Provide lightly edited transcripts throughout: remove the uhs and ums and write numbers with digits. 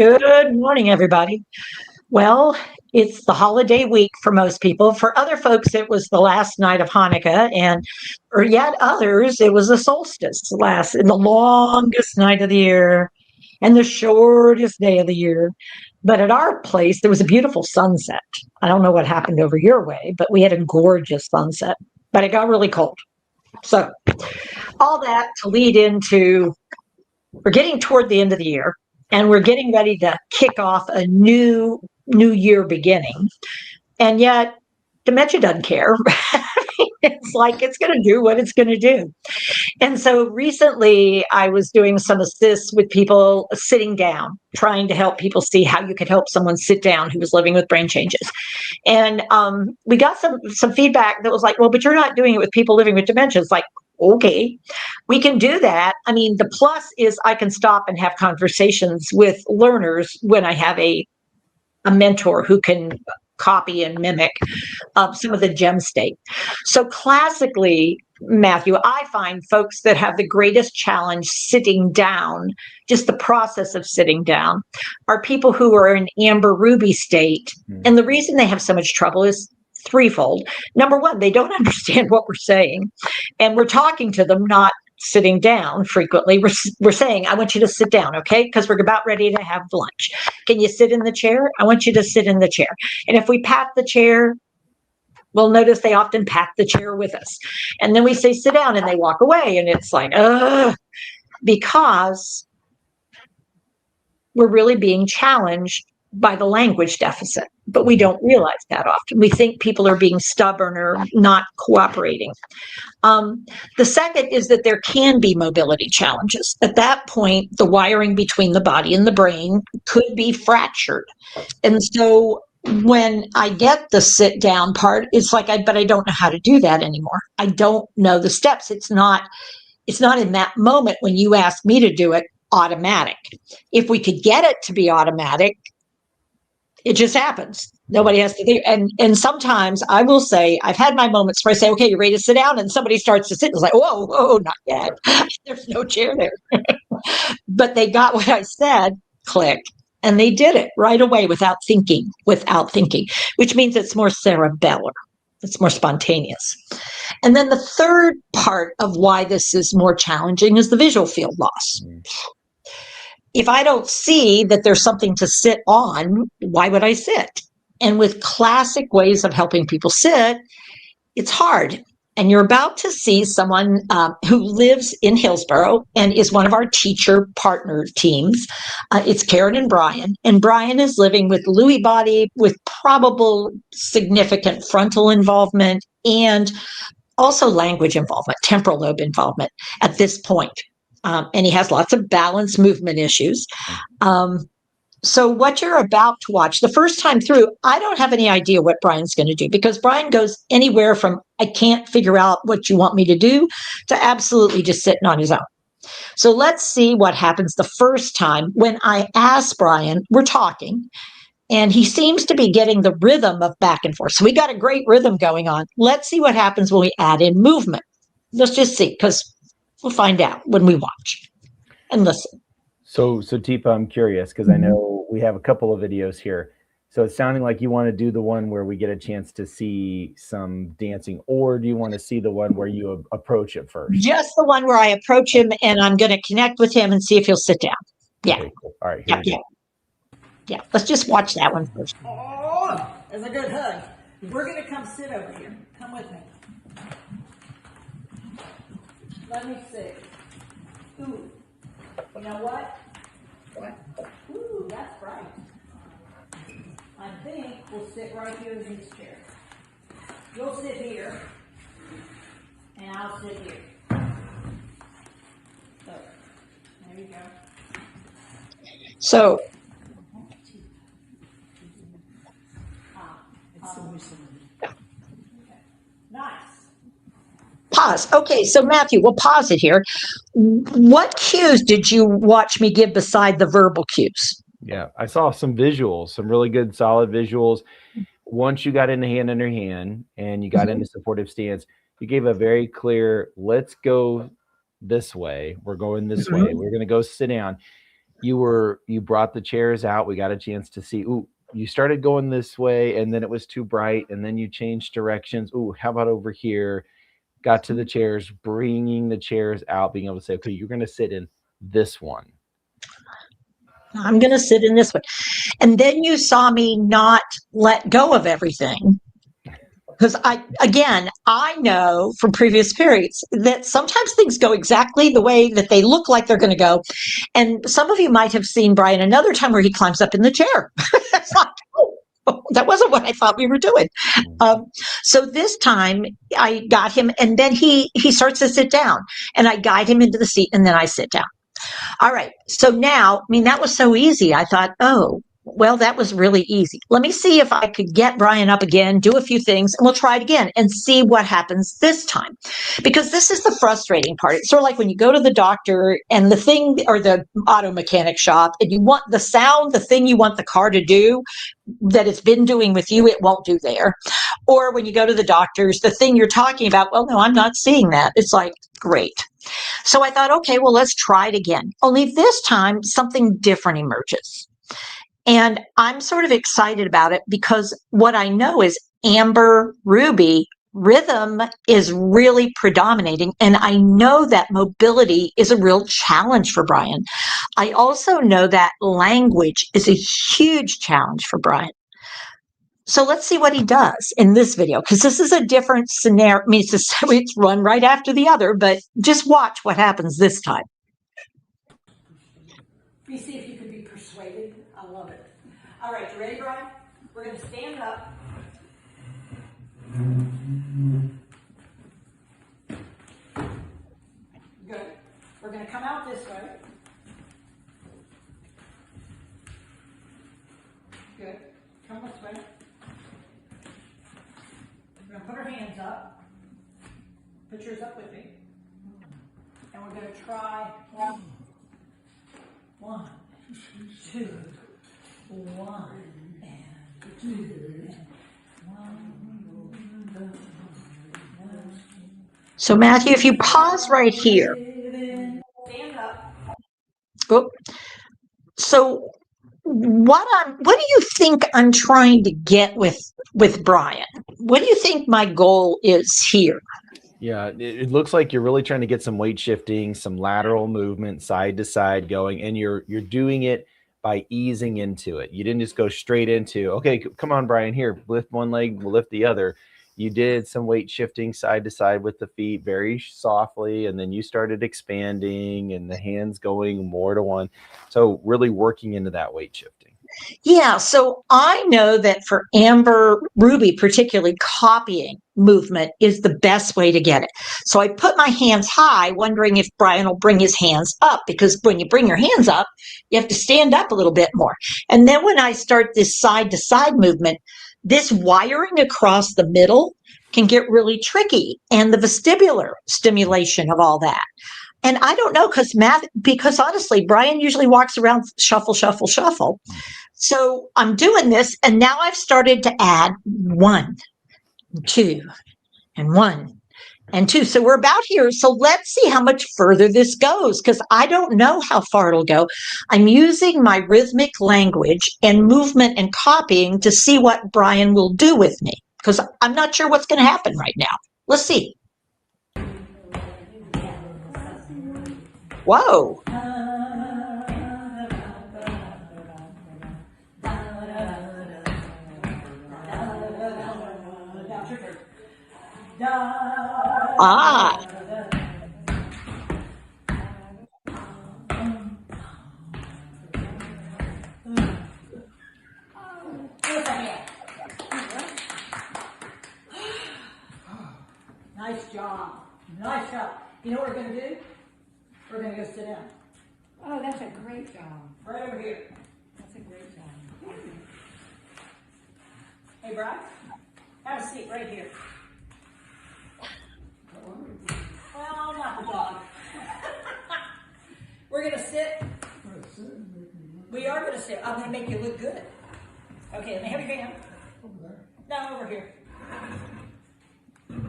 Good morning, everybody. Well, it's the holiday week for most people. For other folks, it was the last night of Hanukkah, and for yet others, it was the solstice, the longest night of the year and the shortest day of the year. But at our place, there was a beautiful sunset. I don't know what happened over your way, but we had a gorgeous sunset, but it got really cold. So, all that to lead into we're getting toward the end of the year and we're getting ready to kick off a new year beginning. And yet dementia doesn't care. It's like it's going to do what it's going to do. And so recently I was doing some assists with people sitting down, trying to help people see how you could help someone sit down who was living with brain changes. And we got some feedback that was like, well, but you're not doing it with people living with dementia. It's like, okay, we can do that. I mean, the plus is I can stop and have conversations with learners when I have a mentor who can copy and mimic some of the gem state. So classically, Matthew, I find folks that have the greatest challenge sitting down, just the process of sitting down, are people who are in amber ruby state. And the reason they have so much trouble is threefold. Number one, they don't understand what we're saying. And we're talking to them, not sitting down frequently. We're saying, I want you to sit down, okay? Because we're about ready to have lunch. Can you sit in the chair? I want you to sit in the chair. And if we pat the chair, we'll notice they often pat the chair with us. And then we say, sit down, and they walk away. And it's like, because we're really being challenged by the language deficit, but we don't realize that often. We think people are being stubborn or not cooperating. The second is that there can be mobility challenges. At that point, the wiring between the body and the brain could be fractured. And so when I get the sit down part, it's like, but I don't know how to do that anymore. I don't know the steps. It's not in that moment when you ask me to do it automatic. If we could get it to be automatic, it just happens. Nobody has to do. And sometimes I will say, I've had my moments where I say, okay, you're ready to sit down. And somebody starts to sit. It's like, whoa, not yet. There's no chair there. But they got what I said, click. And they did it right away without thinking, which means it's more cerebellar. It's more spontaneous. And then the third part of why this is more challenging is the visual field loss. If I don't see that there's something to sit on, why would I sit? And with classic ways of helping people sit, it's hard. And you're about to see someone who lives in Hillsborough and is one of our teacher partner teams. It's Karen and Brian. And Brian is living with Lewy body with probable significant frontal involvement and also language involvement, temporal lobe involvement at this point. And he has lots of balance movement issues. So what you're about to watch, the first time through, I don't have any idea what Brian's going to do because Brian goes anywhere from I can't figure out what you want me to do to absolutely just sitting on his own. So let's see what happens the first time when I ask Brian, we're talking, and he seems to be getting the rhythm of back and forth. So we got a great rhythm going on. Let's see what happens when we add in movement. Let's just see, because we'll find out when we watch and listen. So Teepa, I'm curious because I know we have a couple of videos here. So it's sounding like you want to do the one where we get a chance to see some dancing, or do you want to see the one where you approach it first? Just the one where I approach him and I'm going to connect with him and see if he'll sit down. Yeah. Okay, cool. All right. Here we go. Yeah. Let's just watch that one first. Oh, that's a good hug. We're going to come sit over here. Come with me. Let me see. Ooh. You know what? Ooh, that's right. I think we'll sit right here in these chairs. You'll sit here, and I'll sit here. So, there you go. So, nice. Pause. Okay, so Matthew, we'll pause it here. What cues did you watch me give beside the verbal cues? Yeah, I saw some visuals, some really good, solid visuals. Once you got in the hand under hand and you got into supportive stance, you gave a very clear, let's go this way. We're going this way. We're going to go sit down. you brought the chairs out. We got a chance to see. Ooh, you started going this way, and then it was too bright, and then you changed directions. Ooh, how about over here? Got to the chairs, bringing the chairs out, being able to say, okay, you're going to sit in this one. I'm going to sit in this one. And then you saw me not let go of everything. Because I know from previous periods that sometimes things go exactly the way that they look like they're going to go. And some of you might have seen Brian another time where he climbs up in the chair. It's like, oh, that wasn't what I thought we were doing. So this time I got him, and then he starts to sit down, and I guide him into the seat, and then I sit down. All right. So now, I mean, that was so easy. I thought, oh, well, that was really easy. Let me see if I could get Brian up again, do a few things, and we'll try it again and see what happens this time. Because this is the frustrating part. It's sort of like when you go to the doctor and the thing, or the auto mechanic shop, and you want the sound, the thing you want the car to do that it's been doing with you, it won't do there. Or when you go to the doctors, the thing you're talking about, well, no, I'm not seeing that. It's like, great. So I thought, okay, well, let's try it again. Only this time, something different emerges. And I'm sort of excited about it because what I know is Amber, Ruby, rhythm is really predominating. And I know that mobility is a real challenge for Brian. I also know that language is a huge challenge for Brian. So let's see what he does in this video, because this is a different scenario. I mean, it's run right after the other, but just watch what happens this time. You see if you can be persuaded. I love it. All right, you ready, Brian? We're going to stand up. Good. We're going to come out this way. Good. Come this way. We're going to put our hands up. Put yours up with me. And we're going to try 1, 2, 1, and 2, and 1. So Matthew, if you pause right here. Stand up. Oh, so what do you think I'm trying to get with Brian? What do you think my goal is here? Yeah, it looks like you're really trying to get some weight shifting, some lateral movement, side to side going, and you're doing it by easing into it. You didn't just go straight into, okay, come on, Brian, here, lift one leg, we'll lift the other. You did some weight shifting side to side with the feet very softly, and then you started expanding and the hands going more to one. So really working into that weight shifting. Yeah, so I know that for Amber, Ruby, particularly, copying movement is the best way to get it. So I put my hands high, wondering if Brian will bring his hands up, because when you bring your hands up, you have to stand up a little bit more. And then when I start this side to side movement, this wiring across the middle can get really tricky, and the vestibular stimulation of all that. And I don't know, because honestly, Brian usually walks around shuffle, shuffle, shuffle. So I'm doing this, and now I've started to add 1, 2, and 1, and 2. So we're about here. So let's see how much further this goes, because I don't know how far it'll go. I'm using my rhythmic language and movement and copying to see what Brian will do with me, because I'm not sure what's going to happen right now. Let's see. Whoa. Ah. Nice job. Nice job. You know what we're going to do? We're going to go sit down. Oh, that's a great job. Right over here. That's a great job. Hey, Bryce, have a seat right here. Well, not the dog. We're going to sit. We are going to sit. I'm going to make you look good. Okay, let me have your hand. Over there. No, over here.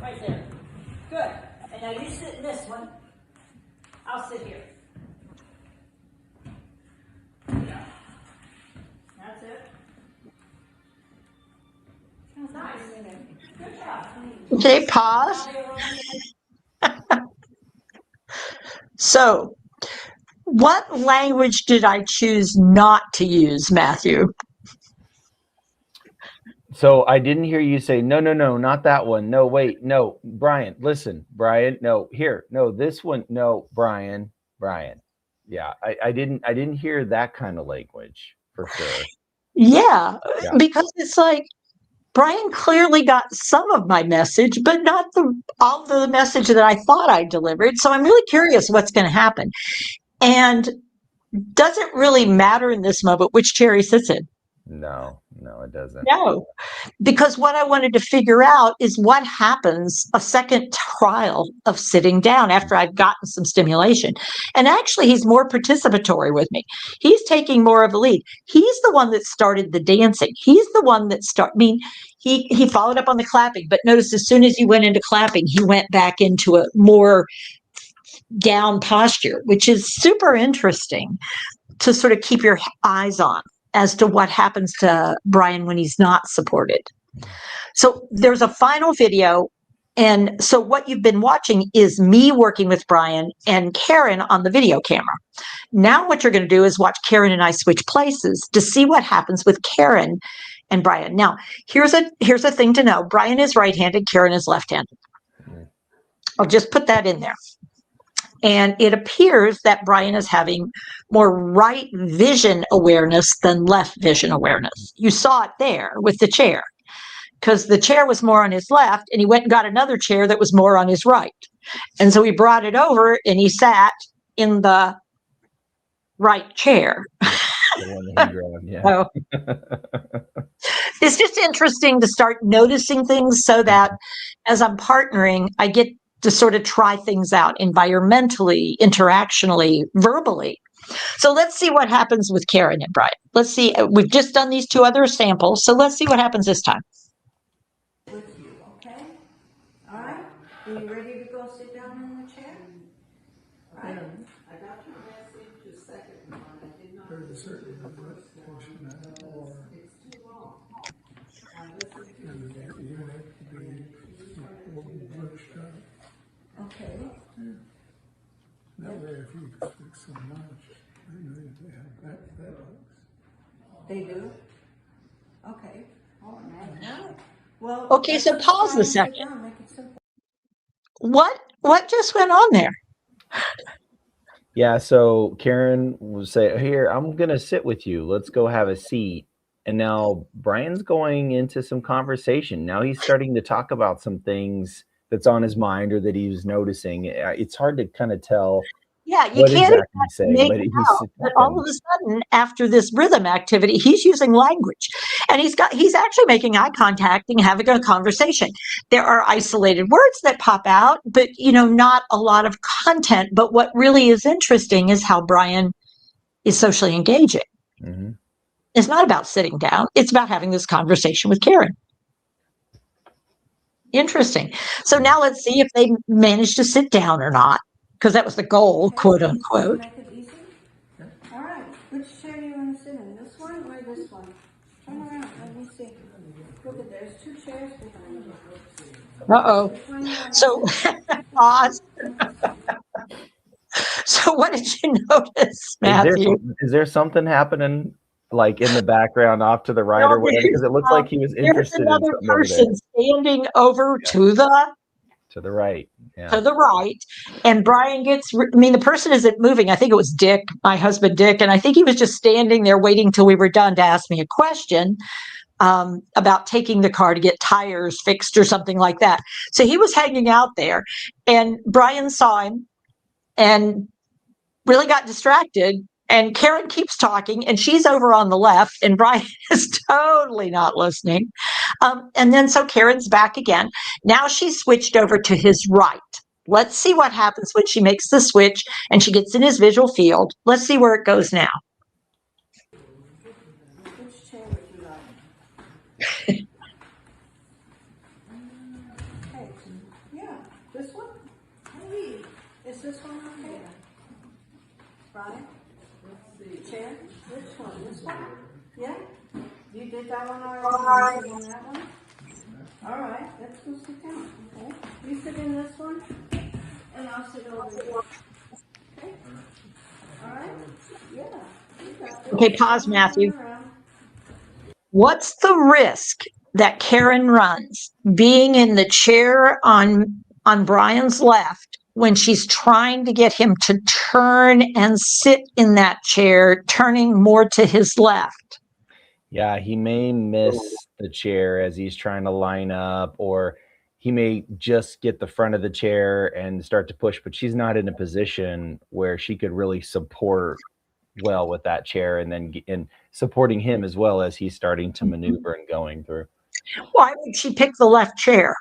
Right there. Good. And now you sit in this one. I'll sit here. Okay, pause. So, what language did I choose not to use, Matthew? So I didn't hear you say, no, no, no, not that one. No, wait, no, Brian, listen, Brian, no, here, no, this one, no, Brian. Yeah, I didn't hear that kind of language for sure. Yeah, Yeah. because it's like Brian clearly got some of my message, but not all the message that I thought I delivered. So I'm really curious what's going to happen. And does it really matter in this moment which chair he sits in? No, it doesn't. No, because what I wanted to figure out is what happens a second trial of sitting down after I've gotten some stimulation. And actually, he's more participatory with me. He's taking more of a lead. He's the one that started the dancing. He's the one that he followed up on the clapping, but notice as soon as he went into clapping, he went back into a more down posture, which is super interesting to sort of keep your eyes on as to what happens to Brian when he's not supported. So there's a final video. And so what you've been watching is me working with Brian and Karen on the video camera. Now what you're going to do is watch Karen and I switch places to see what happens with Karen and Brian. Now, here's a thing to know. Brian is right-handed, Karen is left-handed. I'll just put that in there. And it appears that Brian is having more right vision awareness than left vision awareness. You saw it there with the chair, because the chair was more on his left, and he went and got another chair that was more on his right. And so he brought it over, and he sat in the right chair. Yeah. So it's just interesting to start noticing things so that as I'm partnering, I get to sort of try things out environmentally, interactionally, verbally. So let's see what happens with Karen and Brian. Let's see. We've just done these two other samples. So let's see what happens this time. With you, okay? All right? Are you ready to go sit down in the chair? All right? I got your message the second one. I did not listen to the first one because it's too long. I listened to Okay. That way, if you speak so much, they have that. They do? Okay. Oh, man. Well. Okay, so let's pause try a and sit second. down, make it simple. What just went on there? Yeah, so Karen will say, here, I'm going to sit with you. Let's go have a seat. And now Brian's going into some conversation. Now he's starting to talk about some things that's on his mind or that he was noticing. It's hard to kind of tell Yeah, you what can't exactly he's saying, make but it he's out. But all talking. of a sudden, after this rhythm activity, he's using language, and he's actually making eye contact and having a conversation. There are isolated words that pop out, but not a lot of content. But what really is interesting is how Brian is socially engaging. Mm-hmm. It's not about sitting down. It's about having this conversation with Karen. Interesting. So now let's see if they manage to sit down or not, because that was the goal, Okay, quote easy, unquote. make it easy. All right, which chair do you want to sit in? This one or this one? Turn around, let me see. Look at, there's two chairs behind you. Uh-oh. Which one you want to So sit in? pause. So what did you notice, Matthew? Is there something happening like in the background off to the right or whatever? Because it looks like he was There's interested in another something over there. person standing over to To the right. Yeah. the right, and Brian the person isn't moving. I think it was Dick, my husband Dick, and I think he was just standing there waiting till we were done to ask me a question about taking the car to get tires fixed or something like that. So he was hanging out there, and Brian saw him and really got distracted. And Karen keeps talking, and she's over on the left, and Brian is totally not listening. And then so Karen's back again. Now she's switched over to his right. Let's see what happens when she makes the switch and she gets in his visual field. Let's see where it goes now. Which chair would you like? Okay, yeah, this one? Hey, is this one okay? Brian? Chair? Which one? This one? Yeah? You did that one already? You sitting in that one? All right, let's go sit down, okay? You sit in this one, and I'll sit over here. Okay? All right? Yeah. You got this. Okay, pause, Come on, Matthew. turn around. What's the risk that Karen runs being in the chair on Brian's left when she's trying to get him to turn and sit in that chair, turning more to his left? Yeah, he may miss the chair as he's trying to line up, or he may just get the front of the chair and start to push, but she's not in a position where she could really support well with that chair, and then and supporting him as well as he's starting to maneuver and going through. Why would she pick the left chair?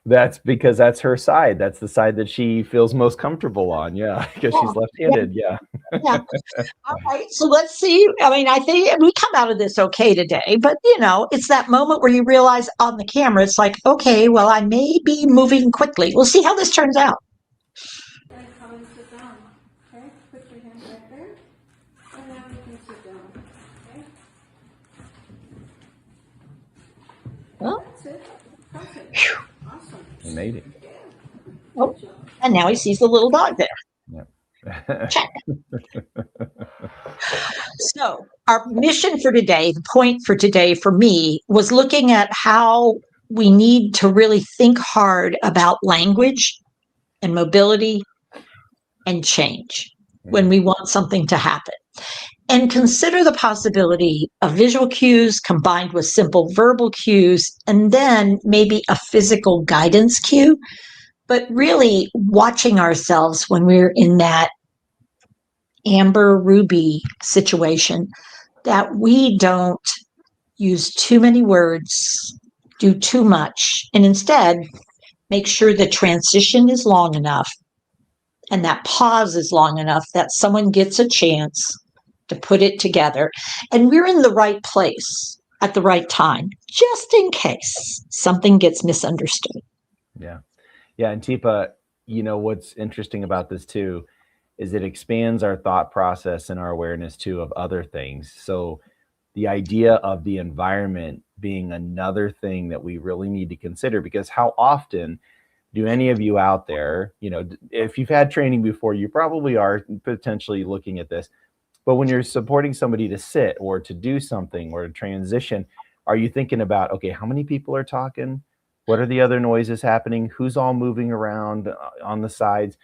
That's because that's her side. That's the side that she feels most comfortable on. Yeah, because she's left-handed. Yeah. Yeah. All right. So let's see. I mean, I think we come out of this okay today, but it's that moment where you realize on the camera, it's like, okay, well, I may be moving quickly. We'll see how this turns out. And come and sit down, okay? Put your hand right there, and now you can sit down, okay? Well, That's it. Perfect. Awesome. He made it. oh, and now he sees the little dog there. Yeah. Check. So our mission for today, the point for today for me, was looking at how we need to really think hard about language and mobility and change when we want something to happen. And consider the possibility of visual cues combined with simple verbal cues, and then maybe a physical guidance cue, but really watching ourselves when we're in that Amber Ruby situation, that we don't use too many words, do too much, and instead make sure the transition is long enough and that pause is long enough that someone gets a chance to put it together, and we're in the right place at the right time, just in case something gets misunderstood. Yeah. Yeah. And Teepa, what's interesting about this too is it expands our thought process and our awareness too of other things. So the idea of the environment being another thing that we really need to consider, because how often do any of you out there, if you've had training before, you probably are potentially looking at this, but when you're supporting somebody to sit or to do something or to transition, are you thinking about, okay, how many people are talking? What are the other noises happening? Who's all moving around on the sides?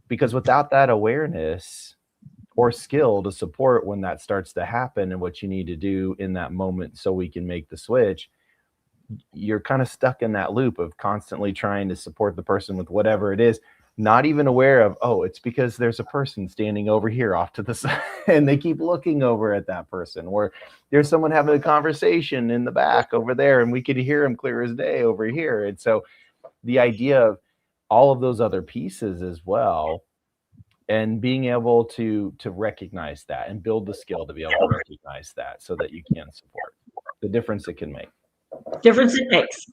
Because without that awareness or skill to support when that starts to happen and what you need to do in that moment so we can make the switch, you're kind of stuck in that loop of constantly trying to support the person with whatever it is, not even aware of, oh, it's because there's a person standing over here off to the side and they keep looking over at that person, or there's someone having a conversation in the back over there and we could hear them clear as day over here. And so the idea of all of those other pieces as well, and being able to recognize that and build the skill to be able to recognize that so that you can support the difference it can make. Difference it makes.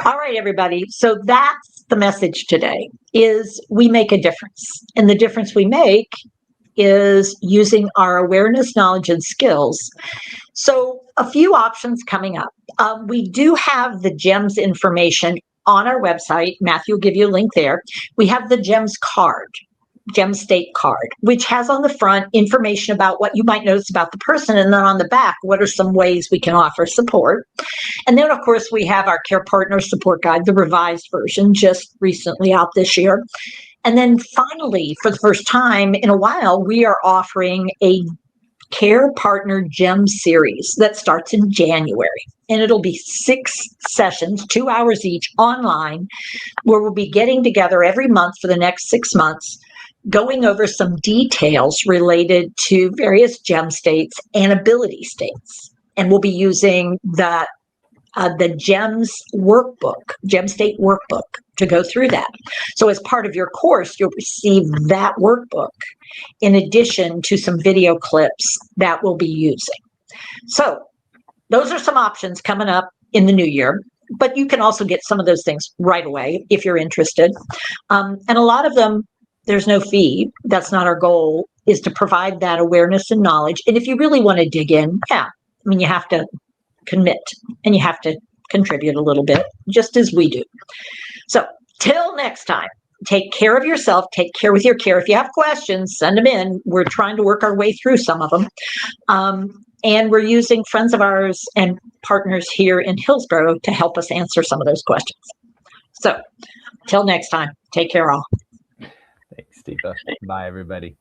All right, everybody. So that's the message today, is we make a difference. And the difference we make is using our awareness, knowledge, and skills. So a few options coming up. We do have the GEMS information on our website. Matthew will give you a link there. We have the GEMS card. GEM State card, which has on the front information about what you might notice about the person, and then on the back, what are some ways we can offer support. And then, of course, we have our Care Partner Support Guide, the revised version, just recently out this year. And then finally, for the first time in a while, we are offering a Care Partner GEM series that starts in January. And it'll be 6 sessions, 2 hours each, online, where we'll be getting together every month for the next 6 months, going over some details related to various GEM states and ability states. And we'll be using the GEMS workbook, GEM State workbook, to go through that. So as part of your course, you'll receive that workbook in addition to some video clips that we'll be using. So those are some options coming up in the new year, but you can also get some of those things right away if you're interested. And a lot of them, there's no fee. That's not our goal, is to provide that awareness and knowledge. And if you really want to dig in, you have to commit, and you have to contribute a little bit, just as we do. So till next time, take care of yourself, take care with your care. If you have questions, send them in. We're trying to work our way through some of them. And we're using friends of ours and partners here in Hillsborough to help us answer some of those questions. So till next time, take care all. Thanks, Teepa. Bye, everybody.